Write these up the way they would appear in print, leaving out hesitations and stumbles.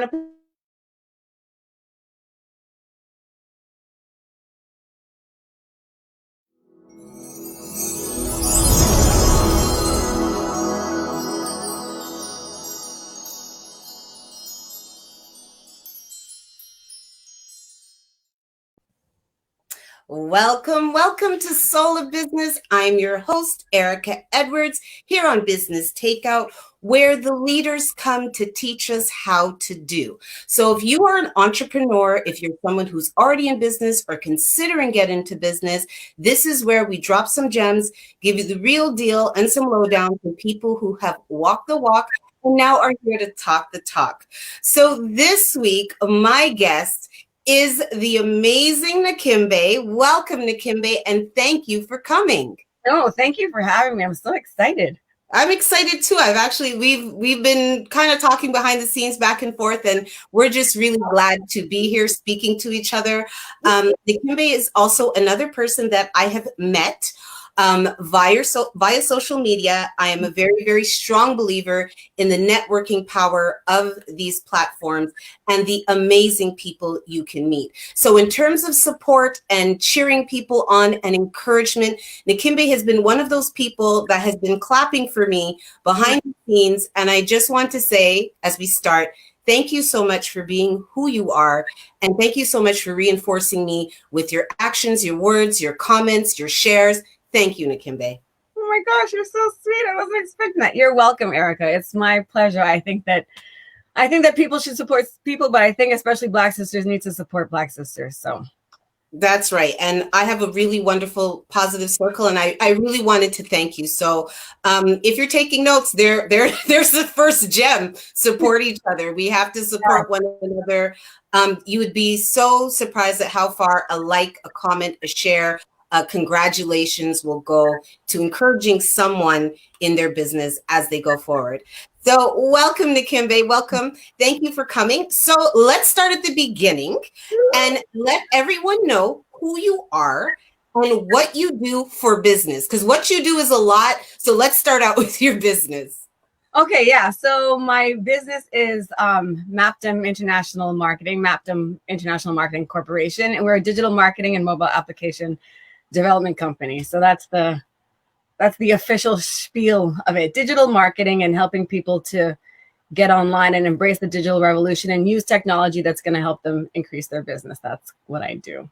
to welcome to Soul of Business. I'm your host, Erica Edwards, here on Business Takeout, where the leaders come to teach us how to do. So if you are an entrepreneur, if you're someone who's already in business or considering getting into business, this is where we drop some gems, give you the real deal and some lowdown from people who have walked the walk and now are here to talk the talk. So this week, my guest is the amazing Nakimbe. Welcome, Nakimbe, and thank you for coming. Oh, thank you for having me. I'm so excited. I'm excited too. We've been kind of talking behind the scenes back and forth, and we're just really glad to be here speaking to each other. Nakimbe is also another person that I have met via social media. I am a very, very strong believer in the networking power of these platforms and the amazing people you can meet. So in terms of support and cheering people on and encouragement, Nakimbe has been one of those people that has been clapping for me behind the scenes. And I just want to say, as we start, thank you so much for being who you are. And thank you so much for reinforcing me with your actions, your words, your comments, your shares. Thank you, Nakimbe. Oh my gosh, you're so sweet. I wasn't expecting that. You're welcome, Erica. It's my pleasure. I think that people should support people, but I think especially Black sisters need to support Black sisters. So that's right. And I have a really wonderful positive circle, and I really wanted to thank you. So if you're taking notes, there's the first gem. Support each other. We have to support one another. You would be so surprised at how far a like, a comment, a share, congratulations will go to encouraging someone in their business as they go forward. So welcome, Nakimbe. Welcome. Thank you for coming. So let's start at the beginning and let everyone know who you are and what you do for business, because what you do is a lot. So let's start out with your business. Okay, yeah. So my business is Mappdom International Marketing, Mappdom International Marketing Corporation, and we're a digital marketing and mobile application development company. So that's the official spiel of it. Digital marketing and helping people to get online and embrace the digital revolution and use technology that's going to help them increase their business. That's what I do.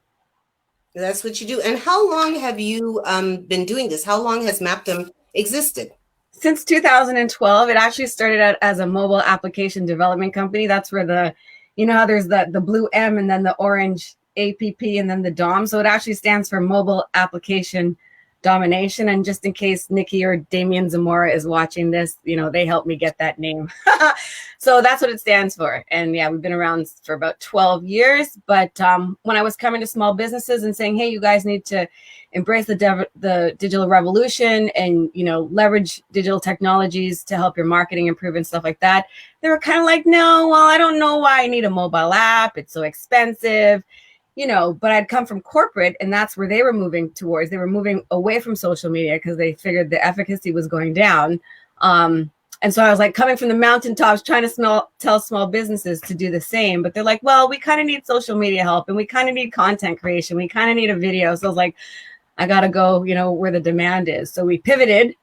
That's what you do. And how long have you been doing this? How long has Mappdom existed? Since 2012. It actually started out as a mobile application development company. That's where how there's the blue M and then the orange APP and then the DOM. So it actually stands for Mobile Application Domination. And just in case Nikki or Damien Zamora is watching this, they helped me get that name. So that's what it stands for. And yeah, we've been around for about 12 years. But when I was coming to small businesses and saying, hey, you guys need to embrace the digital revolution and, leverage digital technologies to help your marketing improve and stuff like that, they were kind of like, no, well, I don't know why I need a mobile app. It's so expensive. But I'd come from corporate, and that's where they were moving towards. They were moving away from social media because they figured the efficacy was going down. And so I was like coming from the mountaintops, trying to tell small businesses to do the same. But they're like, well, we kind of need social media help, and we kind of need content creation. We kind of need a video. So I was like, I got to go, where the demand is. So we pivoted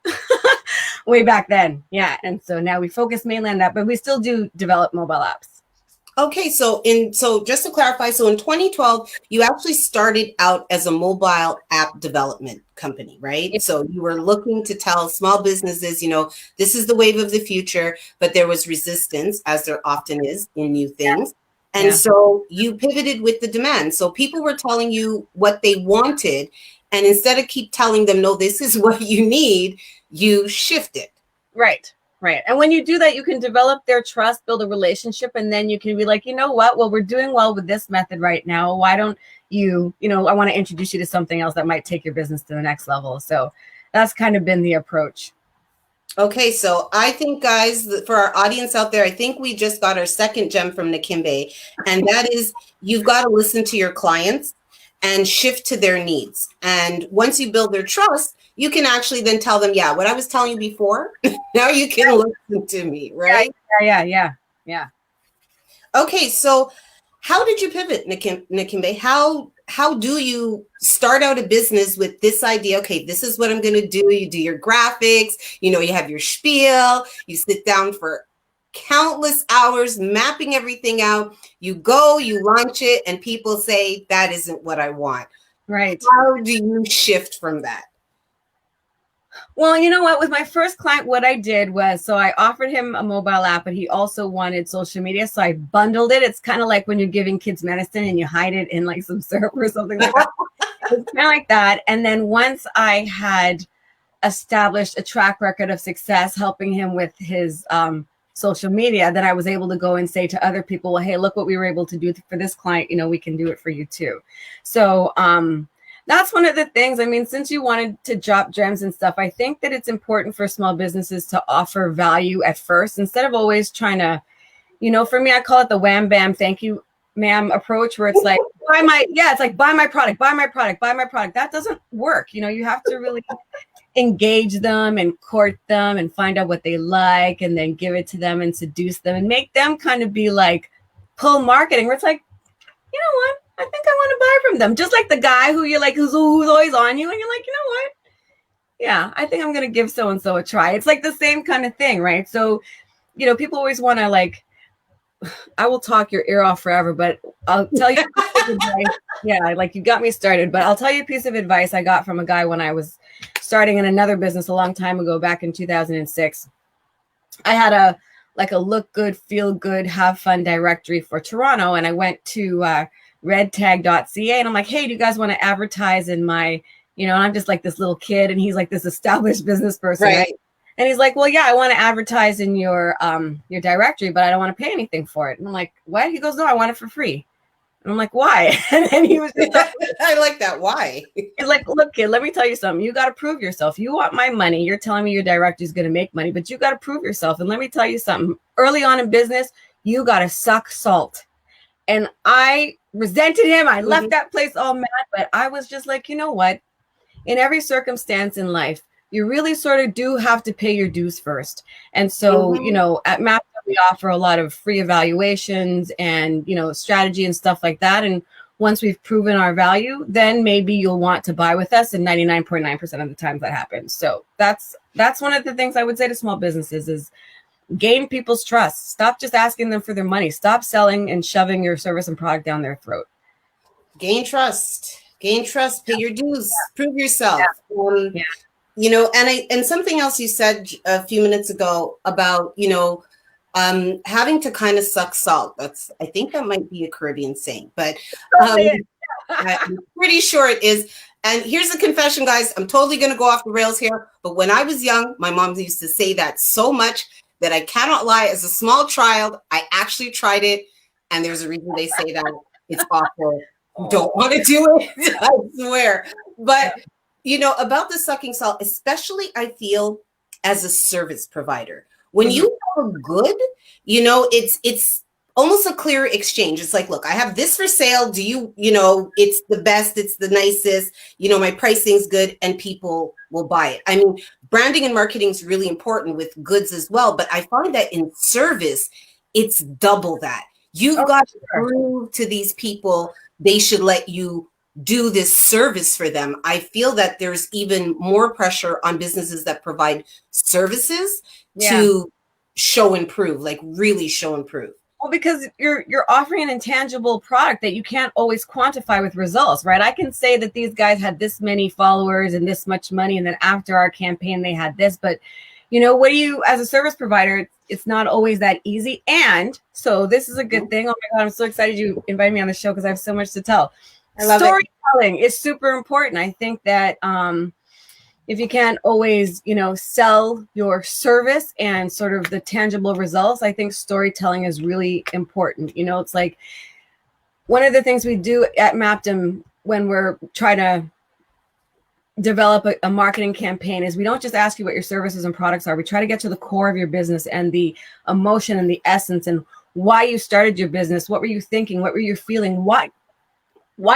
way back then. Yeah. And so now we focus mainly on that, but we still do develop mobile apps. Okay, so just to clarify, so in 2012, you actually started out as a mobile app development company, right? Yeah. So you were looking to tell small businesses, this is the wave of the future, but there was resistance, as there often is in new things. Yeah. And so you pivoted with the demand. So people were telling you what they wanted, and instead of keep telling them, no, this is what you need, you shifted. Right. Right. And when you do that, you can develop their trust, build a relationship, and then you can be like, you know what? Well, we're doing well with this method right now. Why don't you, I want to introduce you to something else that might take your business to the next level. So that's kind of been the approach. Okay, so I think, guys, for our audience out there, I think we just got our second gem from Nakimbe, and that is you've got to listen to your clients and shift to their needs. And once you build their trust, you can actually then tell them, yeah, what I was telling you before, now you can listen to me, right? Yeah. Okay, so how did you pivot, Nakimbe? How do you start out a business with this idea? Okay, this is what I'm going to do. You do your graphics, you have your spiel, you sit down for countless hours mapping everything out. You go, you launch it, and people say, that isn't what I want. Right. How do you shift from that? Well, you know what? With my first client, what I did was, so I offered him a mobile app, but he also wanted social media. So I bundled it. It's kind of like when you're giving kids medicine and you hide it in like some syrup or something like that. It's kind of like that. And then once I had established a track record of success helping him with his social media, then I was able to go and say to other people, well, hey, look what we were able to do for this client. We can do it for you too. So that's one of the things. I mean, since you wanted to drop gems and stuff, I think that it's important for small businesses to offer value at first instead of always trying to, for me, I call it the wham bam thank you ma'am approach, where it's like buy my product, buy my product, buy my product. That doesn't work. You have to really engage them and court them and find out what they like and then give it to them and seduce them and make them kind of be like pull marketing, where it's like, you know what? I think I want to buy from them. Just like the guy who you're like, who's always on you. And you're like, you know what? Yeah, I think I'm going to give so-and-so a try. It's like the same kind of thing, right? So, people always want to like, I will talk your ear off forever, but I'll tell you a piece of advice. Yeah, like you got me started, but I'll tell you a piece of advice I got from a guy when I was starting in another business a long time ago, back in 2006. I had a look good, feel good, have fun directory for Toronto. And I went to redtag.ca and I'm like, hey, do you guys want to advertise in my, and I'm just like this little kid and he's like this established business person. Right? And he's like, well, yeah, I want to advertise in your directory, but I don't want to pay anything for it. And I'm like, what? He goes, no, I want it for free. And I'm like, why? And then he was just like, I like that. Why? He's like, look, kid, let me tell you something. You got to prove yourself. You want my money. You're telling me your directory is going to make money, but you got to prove yourself. And let me tell you something. Early on in business, you got to suck salt. And I resented him. I left that place all mad, but I was just like, you know what? In every circumstance in life, you really sort of do have to pay your dues first. And so, at Mappdom, we offer a lot of free evaluations and, strategy and stuff like that. And once we've proven our value, then maybe you'll want to buy with us. And 99.9% of the times that happens. So that's one of the things I would say to small businesses is gain people's trust. Stop just asking them for their money. Stop selling and shoving your service and product down their throat. Gain trust, pay your dues, prove yourself. And something else you said a few minutes ago about, having to kind of suck salt. I think that might be a Caribbean saying, but I'm pretty sure it is. And here's a confession, guys. I'm totally going to go off the rails here. But when I was young, my mom used to say that so much that I cannot lie. As a small child, I actually tried it. And there's a reason they say that. It's awful. Don't want to do it. I swear. But, about the sucking salt, especially I feel as a service provider, when you have a good, it's almost a clear exchange. It's like, look, I have this for sale. Do you, it's the best, it's the nicest, my pricing's good and people will buy it. I mean, branding and marketing is really important with goods as well. But I find that in service, it's double that. You've got to prove to these people they should let you do this service for them. I feel that there's even more pressure on businesses that provide services to show and prove, like really show and prove. Well, because you're offering an intangible product that you can't always quantify with results, right? I can say that these guys had this many followers and this much money, and then after our campaign, they had this. But, what do you, as a service provider, it's not always that easy. And so this is a good thing. Oh my God, I'm so excited you invited me on the show because I have so much to tell. I love storytelling is super important. I think that if you can't always, sell your service and sort of the tangible results, I think storytelling is really important. It's like one of the things we do at Mappdom when we're trying to develop a marketing campaign is we don't just ask you what your services and products are. We try to get to the core of your business and the emotion and the essence and why you started your business. What were you thinking? What were you feeling? Why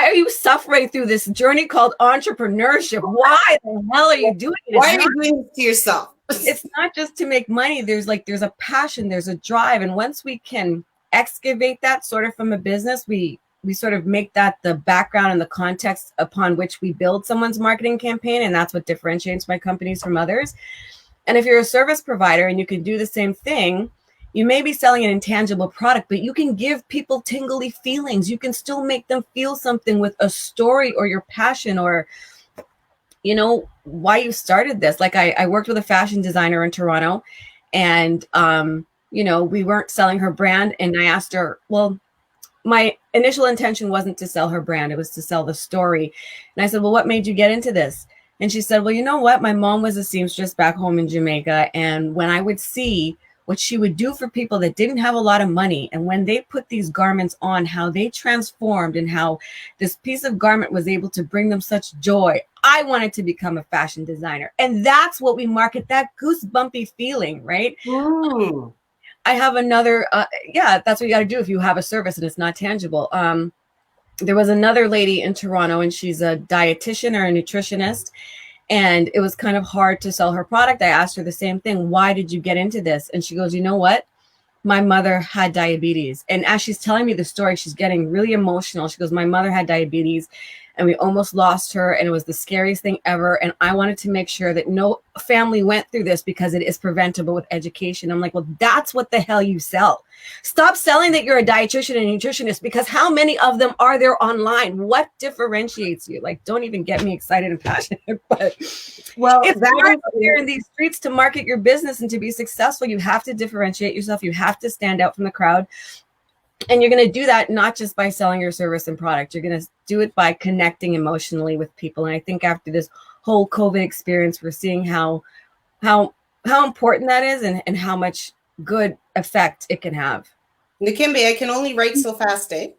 are you suffering through this journey called entrepreneurship? Why the hell are you doing it? Why are you doing this to yourself? It's not just to make money. There's a passion, there's a drive. And once we can excavate that sort of from a business. We sort of make that the background and the context upon which we build someone's marketing campaign. And that's what differentiates my companies from others. And if you're a service provider and you can do the same thing, you may be selling an intangible product, but you can give people tingly feelings. You can still make them feel something with a story or your passion or, you know, why you started this. Like I worked with a fashion designer in Toronto, and, you know, we weren't selling her brand. And I asked her, well, my initial intention wasn't to sell her brand. It was to sell the story. And I said, well, what made you get into this? And she said, well, you know what? My mom was a seamstress back home in Jamaica. And when I would see what she would do for people that didn't have a lot of money, and when they put these garments on, how they transformed and how this piece of garment was able to bring them such joy, I wanted to become a fashion designer. And that's what we market, that goosebumpy feeling, right? Mm. I have another, that's what you got to do if you have a service and it's not tangible. There was another lady in Toronto, and she's a dietitian or a nutritionist, and it was kind of hard to sell her product. I asked her the same thing. Why did you get into this? And she goes, you know what? My mother had diabetes. And as she's telling me the story, she's getting really emotional. She goes, my mother had diabetes and we almost lost her, and it was the scariest thing ever. And I wanted to make sure that no family went through this because it is preventable with education. I'm like, well, that's what the hell you sell. Stop selling that you're a dietitian and nutritionist, because how many of them are there online? What differentiates you? Like, don't even get me excited and passionate, but Well, it's hard out there in these streets to market your business and to be successful. You have to differentiate yourself. You have to stand out from the crowd. And you're going to do that not just by selling your service and product. You're going to do it by connecting emotionally with people. And I think after this whole COVID experience, we're seeing how important that is, and how much good effect it can have. Nakimbe, I can only write so fast, eh?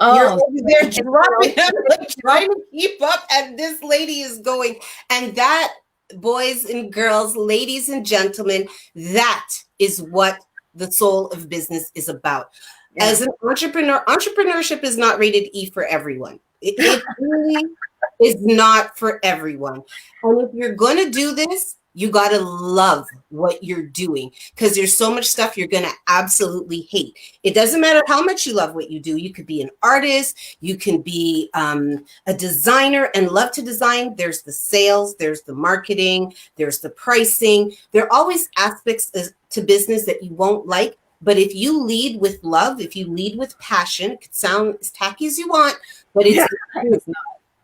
Oh, you're over there dropping. I'm like trying to keep up, and this lady is going. And that, boys and girls, ladies and gentlemen, that is what the soul of business is about. Yeah. As an entrepreneur, entrepreneurship is not rated E for everyone. It really is not for everyone. And if you're going to do this, you got to love what you're doing, because there's so much stuff you're going to absolutely hate. It doesn't matter how much you love what you do. You could be an artist, you can be a designer and love to design. There's the sales, there's the marketing, there's the pricing. There are always aspects to business that you won't like. But if you lead with love, if you lead with passion, it could sound as tacky as you want, but it's not.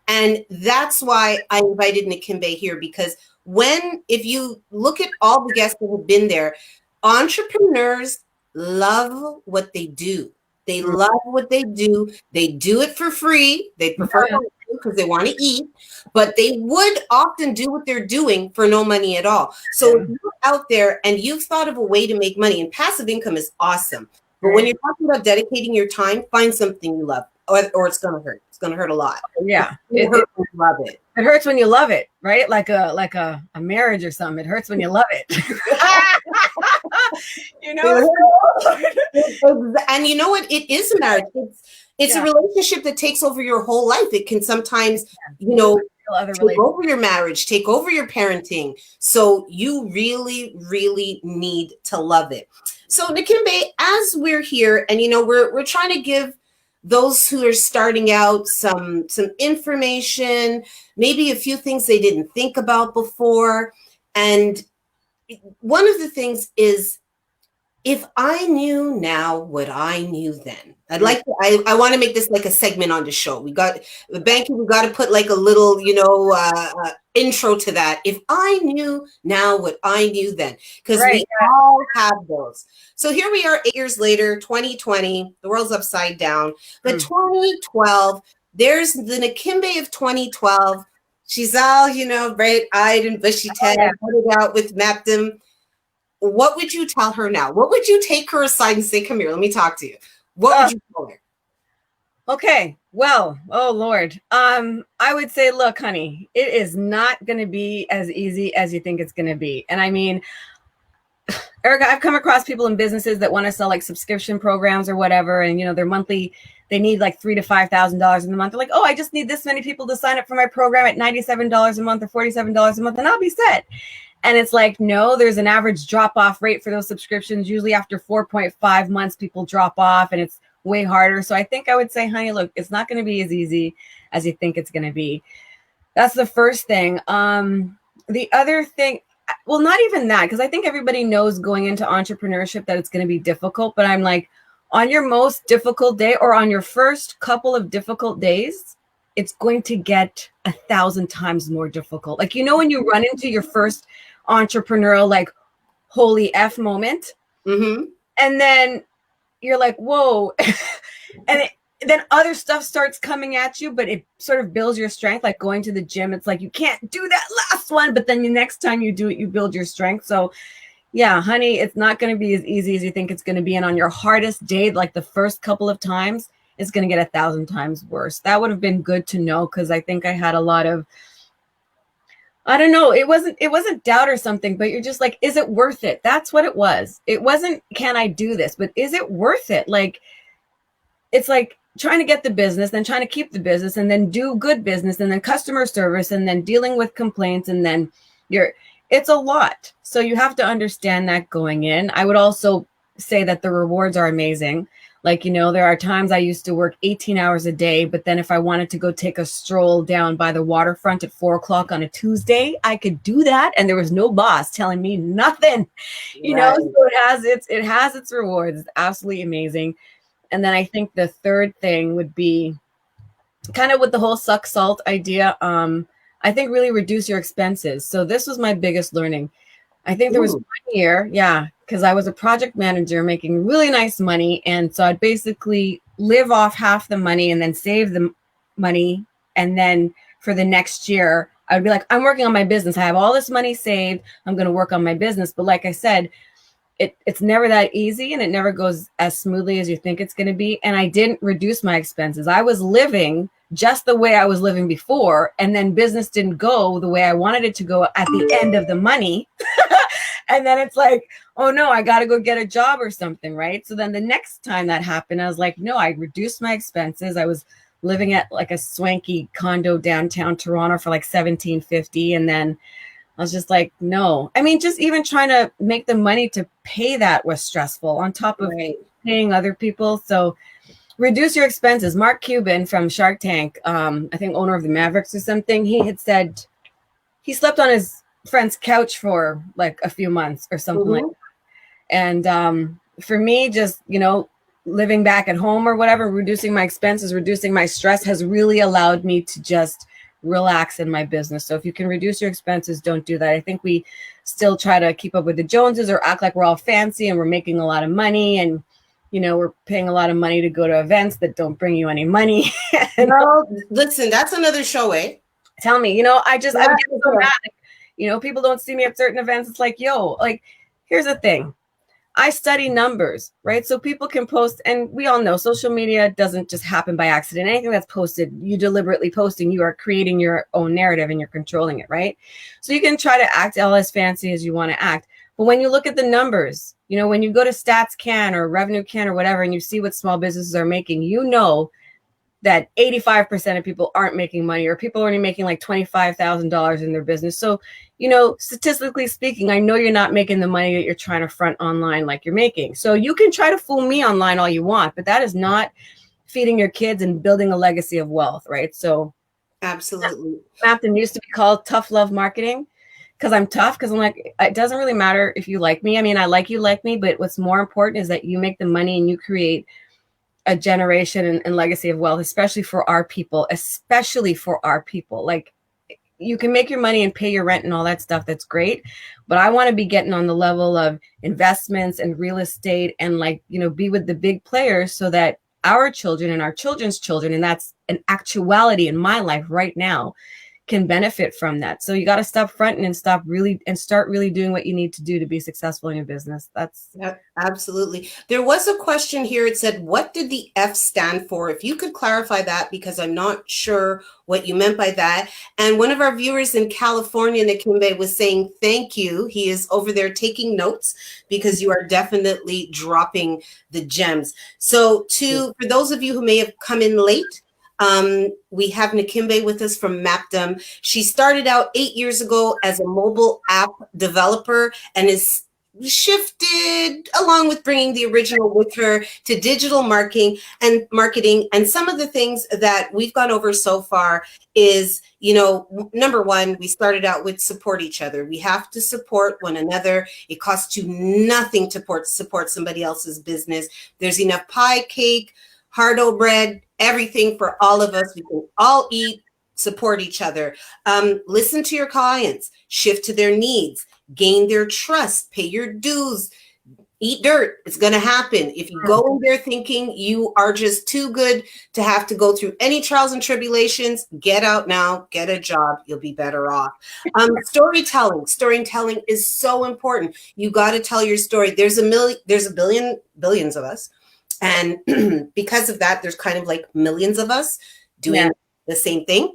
And that's why I invited Nakimbe here, because if you look at all the guests that have been there, entrepreneurs love what they do. They love what they do. They do it for free. They prefer because they want to eat, but they would often do what they're doing for no money at all. So if you're out there and you've thought of a way to make money, and passive income is awesome, but when you're talking about dedicating your time, find something you love, or it's going to hurt. It's going to hurt a lot. Yeah. It hurts when you love it. It hurts when you love it, right? Like a marriage or something. It hurts when you love it. You know? And you know what? It is a marriage. It's a relationship that takes over your whole life. It can sometimes, take over your marriage, take over your parenting. So you really, really need to love it. So Nakimbe, as we're here, and we're trying to give those who are starting out some information, maybe a few things they didn't think about before. And one of the things is, if I knew now what I knew then, I want to make this like a segment on the show. We got the banking, we got to put like a little, intro to that. If I knew now what I knew then, because we all have those. So here we are 8 years later, 2020, the world's upside down. But 2012, there's the Nakimbe of 2012. She's all, bright-eyed and bushy-tailed, put it out with Mappdom. What would you tell her now? What would you take her aside and say, come here, let me talk to you? What would you tell her? Okay. Well, oh Lord. I would say, look, honey, it is not going to be as easy as you think it's going to be. And I mean, Erica, I've come across people in businesses that want to sell like subscription programs or whatever. And, their monthly, they need like $3,000 to $5,000 in the month. They're like, oh, I just need this many people to sign up for my program at $97 a month or $47 a month, and I'll be set. And it's like, no, there's an average drop off rate for those subscriptions. Usually after 4.5 months, people drop off and it's way harder. So I think I would say, honey, look, it's not going to be as easy as you think it's going to be. That's the first thing. The other thing, well, not even that, because I think everybody knows going into entrepreneurship that it's going to be difficult. But I'm like, on your most difficult day or on your first couple of difficult days, it's going to get 1,000 times more difficult. Like, you know, when you run into your first entrepreneurial, like, holy F moment, Mm-hmm. and then you're like, whoa. And then other stuff starts coming at you, but it sort of builds your strength. Like going to the gym, it's like, you can't do that last one, but then the next time you do it, you build your strength. So yeah, honey, it's not going to be as easy as you think it's going to be. And on your hardest day, like the first couple of times, it's going to get 1,000 times worse. That would have been good to know, because I think I had a lot of, I don't know, it wasn't doubt or something, but you're just like, is it worth it? That's what it was. It wasn't, can I do this? But is it worth it? Like, it's like trying to get the business, then trying to keep the business, and then do good business, and then customer service, and then dealing with complaints, and then it's a lot. So you have to understand that going in. I would also say that the rewards are amazing. Like, you know, there are times I used to work 18 hours a day, but then if I wanted to go take a stroll down by the waterfront at 4 o'clock on a Tuesday, I could do that. And there was no boss telling me nothing, you know, so it has its rewards. It's absolutely amazing. And then I think the third thing would be kind of with the whole suck salt idea. I think really reduce your expenses. So this was my biggest learning. I think there was 1 year, because I was a project manager making really nice money. And so I'd basically live off half the money and then save the money. And then for the next year, I would be like, I'm working on my business. I have all this money saved. I'm going to work on my business. But like I said, it's never that easy, and it never goes as smoothly as you think it's going to be. And I didn't reduce my expenses. I was living just the way I was living before. And then business didn't go the way I wanted it to go at the end of the money. And then it's like, oh no, I got to go get a job or something. Right. So then the next time that happened, I was like, no, I reduced my expenses. I was living at like a swanky condo downtown Toronto for like $1,750. And then I was just like, no. I mean, just even trying to make the money to pay that was stressful on top of paying other people. So reduce your expenses. Mark Cuban from Shark Tank, I think owner of the Mavericks or something, he had said he slept on his friend's couch for like a few months or something like that. And for me, just, you know, living back at home or whatever, reducing my expenses, reducing my stress has really allowed me to just relax in my business. So if you can reduce your expenses, don't do that. I think we still try to keep up with the Joneses or act like we're all fancy and we're making a lot of money, and you know, we're paying a lot of money to go to events that don't bring you any money. Well, listen, that's another show, eh? Tell me, you know, I get so mad. You know, people don't see me at certain events. It's like, yo, like, here's the thing. I study numbers, right? So people can post, and we all know social media doesn't just happen by accident. Anything that's posted, you deliberately posting, you are creating your own narrative and you're controlling it, right? So you can try to act all as fancy as you want to act. But when you look at the numbers, you know, when you go to StatsCan or Revenue Can or whatever, and you see what small businesses are making, you know that 85% of people aren't making money, or people are only making like $25,000 in their business. So, you know, statistically speaking, I know you're not making the money that you're trying to front online like you're making. So you can try to fool me online all you want, but that is not feeding your kids and building a legacy of wealth, right? So absolutely. Mappdom used to be called Tough Love Marketing, because I'm tough, because I'm like, it doesn't really matter if you like me. I mean, I like you, like me, but what's more important is that you make the money and you create a generation and legacy of wealth, especially for our people, Like, you can make your money and pay your rent and all that stuff. That's great. But I want to be getting on the level of investments and real estate and, like, you know, be with the big players so that our children and our children's children, and that's an actuality in my life right now, can benefit from that. So you got to stop fronting and start really doing what you need to do to be successful in your business. Absolutely. There was a question here. It said, what did the F stand for? If you could clarify that, because I'm not sure what you meant by that. And one of our viewers in California, Nakimbe, was saying, thank you. He is over there taking notes because you are definitely dropping the gems. So for those of you who may have come in late, We have Nakimbe with us from Mappdom. She started out 8 years ago as a mobile app developer and is shifted along with bringing the original with her to digital marketing. And some of the things that we've gone over so far is, number one, we started out with support each other. We have to support one another. It costs you nothing to support somebody else's business. There's enough pie, cake, hardo bread, everything for all of us. We can all eat, support each other. Listen to your clients, shift to their needs, gain their trust, pay your dues, eat dirt. It's going to happen. If you go in there thinking you are just too good to have to go through any trials and tribulations, get out now, get a job. You'll be better off. Storytelling is so important. You got to tell your story. There's billions of us. And because of that, there's kind of like millions of us doing the same thing.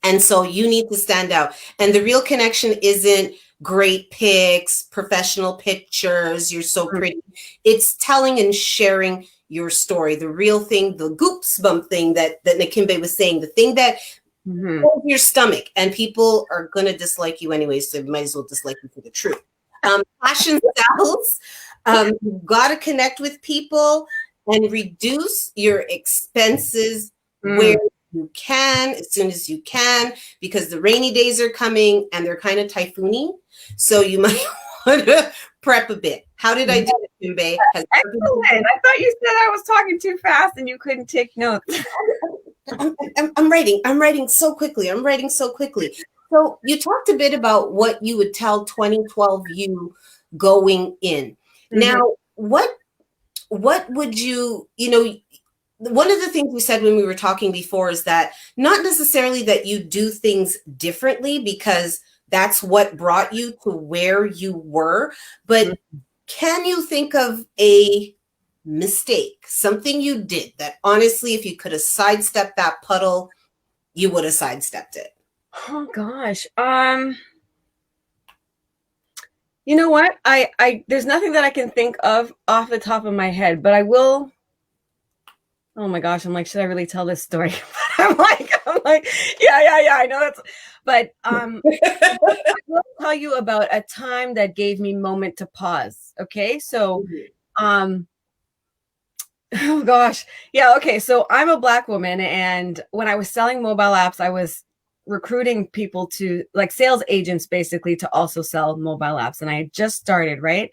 And so you need to stand out. And the real connection isn't great pics, professional pictures, you're so pretty. It's telling and sharing your story. The real thing, the goosebump thing that Nakimbe was saying, the thing that fills your stomach, and people are going to dislike you anyway, so you might as well dislike you for the truth. Passion sells. You've got to connect with people and reduce your expenses where you can, as soon as you can, because the rainy days are coming and they're kind of typhoony. So you might want to prep a bit. How did I do it, Kimbe? Excellent. I thought you said I was talking too fast and you couldn't take notes. I'm writing so quickly. So you talked a bit about what you would tell 2012 you going in. Now, what would you, one of the things we said when we were talking before is that not necessarily that you do things differently because that's what brought you to where you were, but can you think of a mistake, something you did that honestly, if you could have sidestepped that puddle, you would have sidestepped it? Oh gosh. You know what? I there's nothing that I can think of off the top of my head, but I will. Oh my gosh, I'm like, should I really tell this story? I'm like, yeah, I know that's, but I will tell you about a time that gave me moment to pause. Okay, so, oh gosh, yeah, okay, so I'm a Black woman, and when I was selling mobile apps, I was recruiting people to, like, sales agents basically, to also sell mobile apps, and I had just started, right?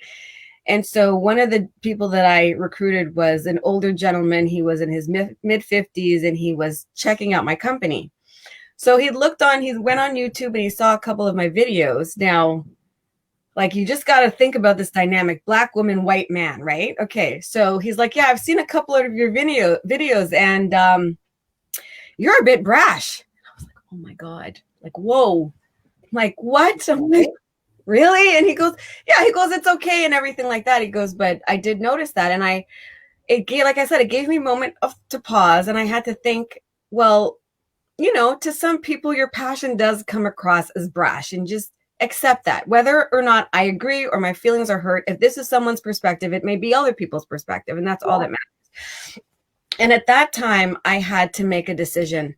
And so one of the people that I recruited was an older gentleman. He was in his mid 50s and he was checking out my company. So he went on YouTube and he saw a couple of my videos. Now, like, you just got to think about this dynamic, Black woman, white man, right? Okay. So he's like, yeah, I've seen a couple of your videos and you're a bit brash. I was like, oh my God, like, whoa, I'm like, what? I'm like, really? And he goes, it's okay and everything like that. He goes, but I did notice that. And it gave me a moment to pause. And I had to think, well, to some people, your passion does come across as brash, and just accept that. Whether or not I agree or my feelings are hurt, if this is someone's perspective, it may be other people's perspective. And that's all that matters. And at that time, I had to make a decision.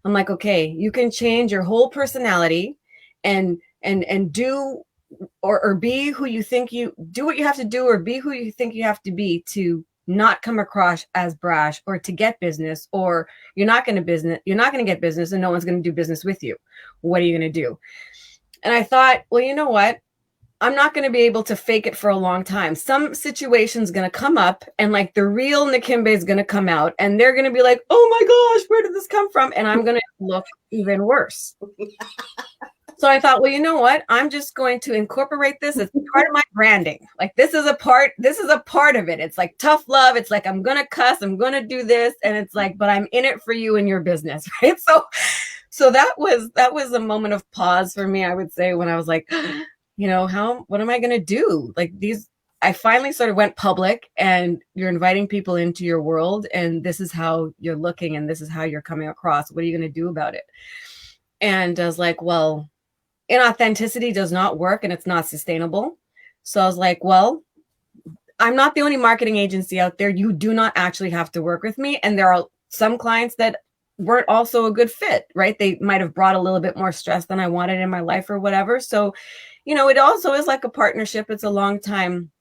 I'm like, okay, you can change your whole personality and do or be who you think you do, what you have to do, or be who you think you have to be to not come across as brash, or to get business, or you're not going to get business and no one's going to do business with you. What are you going to do? And I thought, well, you know what? I'm not going to be able to fake it for a long time. Some situation's going to come up and like the real Nakimbe is going to come out and they're going to be like, oh my gosh, where did this come from? And I'm going to look even worse. So I thought, well, you know what? I'm just going to incorporate this as part of my branding. Like, this is a part of it. It's like tough love. It's like, I'm going to cuss, I'm going to do this. And it's like, but I'm in it for you and your business. Right. So that was a moment of pause for me, I would say, when I was like, what am I going to do? Like, I finally sort of went public, and you're inviting people into your world, and this is how you're looking, and this is how you're coming across. What are you going to do about it? And I was like, well, inauthenticity does not work and it's not sustainable. So I was like, well, I'm not the only marketing agency out there. You do not actually have to work with me. And there are some clients that weren't also a good fit, right? They might have brought a little bit more stress than I wanted in my life or whatever. So, it also is like a partnership. It's a long time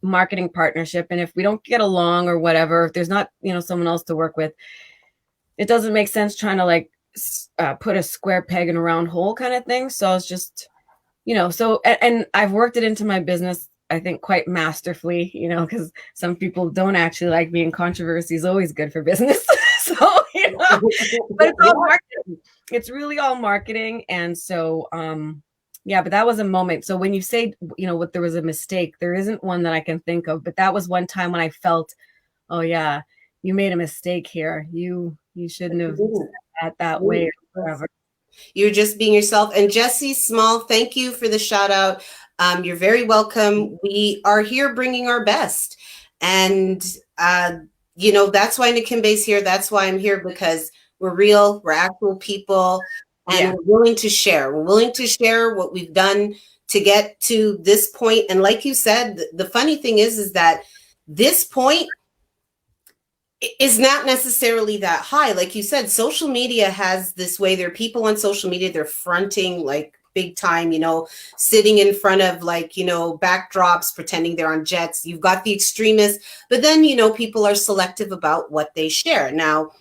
marketing partnership. And if we don't get along or whatever, if there's not, someone else to work with, it doesn't make sense trying to like put a square peg in a round hole kind of thing. So it's just, so, and I've worked it into my business, I think, quite masterfully, because some people don't actually like being controversy is always good for business. So, but it's all marketing. It's really all marketing. And so, yeah, but that was a moment. So when you say, what there was a mistake, there isn't one that I can think of, but that was one time when I felt, oh yeah, you made a mistake here. You shouldn't have said that way or whatever. You're just being yourself. And Jessie Small, thank you for the shout out. You're very welcome. We are here bringing our best. And, that's why Nakimbe's here. That's why I'm here, because we're real, we're actual people, and we're willing to share. We're willing to share what we've done to get to this point. And like you said, the funny thing is that this point is not necessarily that high. Like you said, social media has this way. There are people on social media, they're fronting like big time, sitting in front of like, backdrops, pretending they're on jets. You've got the extremists, but then, people are selective about what they share. Now,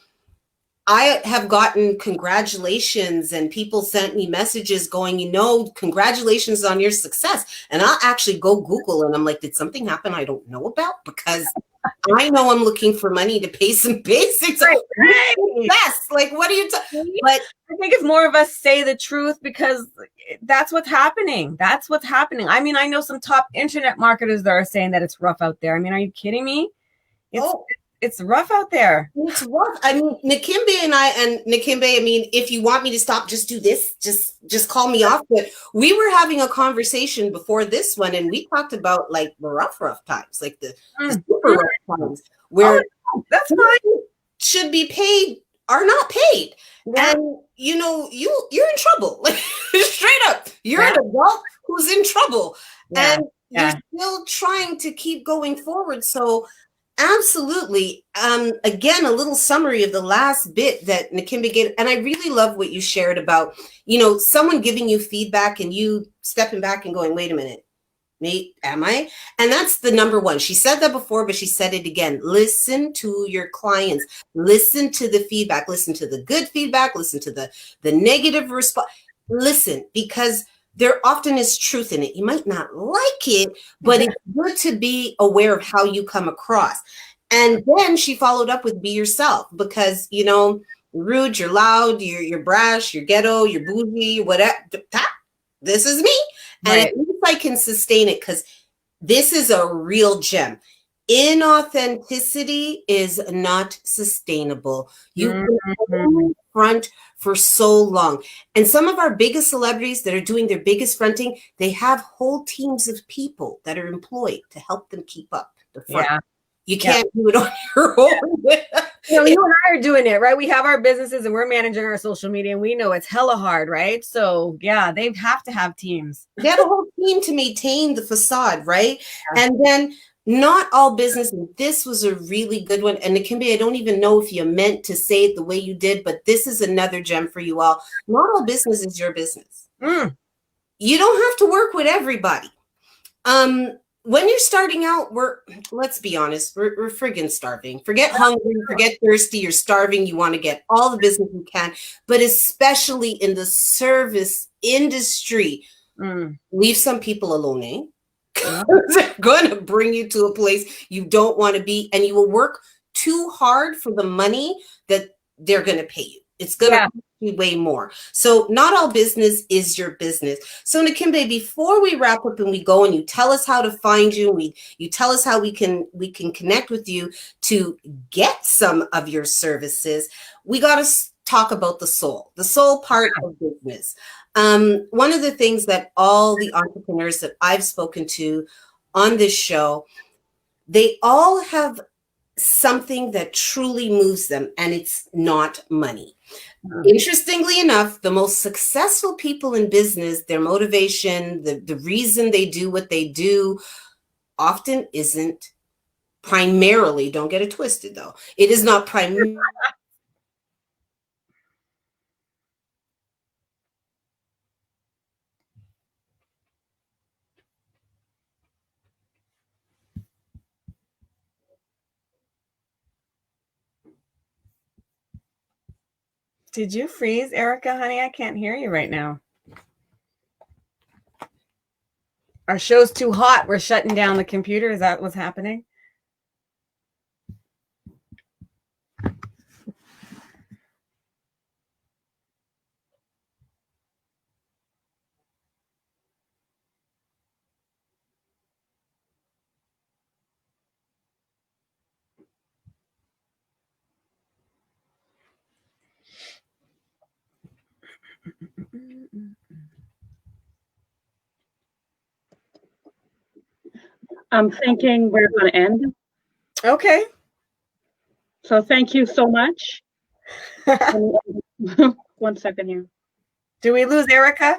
I have gotten congratulations and people sent me messages going, congratulations on your success. And I'll actually go Google and I'm like, did something happen I don't know about? Because I know I'm looking for money to pay some basics. Right. Yes. Like, what are you talking? But I think it's more of us say the truth because that's what's happening. That's what's happening. I mean, I know some top internet marketers that are saying that it's rough out there. I mean, are you kidding me? It's rough out there. It's rough. I mean, Nakimbe, I mean, if you want me to stop, just do this. Just call me off. But we were having a conversation before this one, and we talked about like the rough times, like the super rough times, where that's fine. Should be paid are not paid. Yeah. And you're in trouble. Like straight up. You're an adult who's in trouble. Yeah. And you're still trying to keep going forward. So absolutely. Again, a little summary of the last bit that Nakimbe gave. And I really love what you shared about, someone giving you feedback and you stepping back and going, wait a minute, mate, am I? And that's the number one. She said that before, but she said it again. Listen to your clients. Listen to the feedback. Listen to the good feedback. Listen to the negative response. Listen, because there often is truth in it. You might not like it, but it's good to be aware of how you come across. And then she followed up with be yourself, because, you're rude, you're loud, you're brash, you're ghetto, you're bougie, whatever. This is me. And at least I can sustain it, because this is a real gem. Inauthenticity is not sustainable. You can front for so long. And some of our biggest celebrities that are doing their biggest fronting, they have whole teams of people that are employed to help them keep up the front. Yeah. You can't do it on your own. You and I are doing it, right? We have our businesses and we're managing our social media, and we know it's hella hard, right? So yeah, they have to have teams. They have a whole team to maintain the facade, right? Yeah. And then not all business, and this was a really good one. And Nakimbe, I don't even know if you meant to say it the way you did, but this is another gem for you all. Not all business is your business. You don't have to work with everybody. When you're starting out, let's be honest, we're friggin' starving. Forget hungry, forget thirsty, you're starving. You want to get all the business you can, but especially in the service industry, leave some people alone, eh? They're going to bring you to a place you don't want to be, and you will work too hard for the money that they're going to pay you. It's going to be way more. So not all business is your business. So Nakimbe, before we wrap up and we go and you tell us how to find you, you tell us how we can connect with you to get some of your services, we got to talk about the soul part of business. One of the things that all the entrepreneurs that I've spoken to on this show, they all have something that truly moves them, and it's not money. Interestingly enough, the most successful people in business, their motivation, the reason they do what they do often isn't primarily, don't get it twisted though, it is not primarily Did you freeze, Erica, honey? I can't hear you right now. Our show's too hot. We're shutting down the computer. Is that what's happening? I'm thinking we're going to end. Okay. So thank you so much. 1 second here. Do we lose Erica?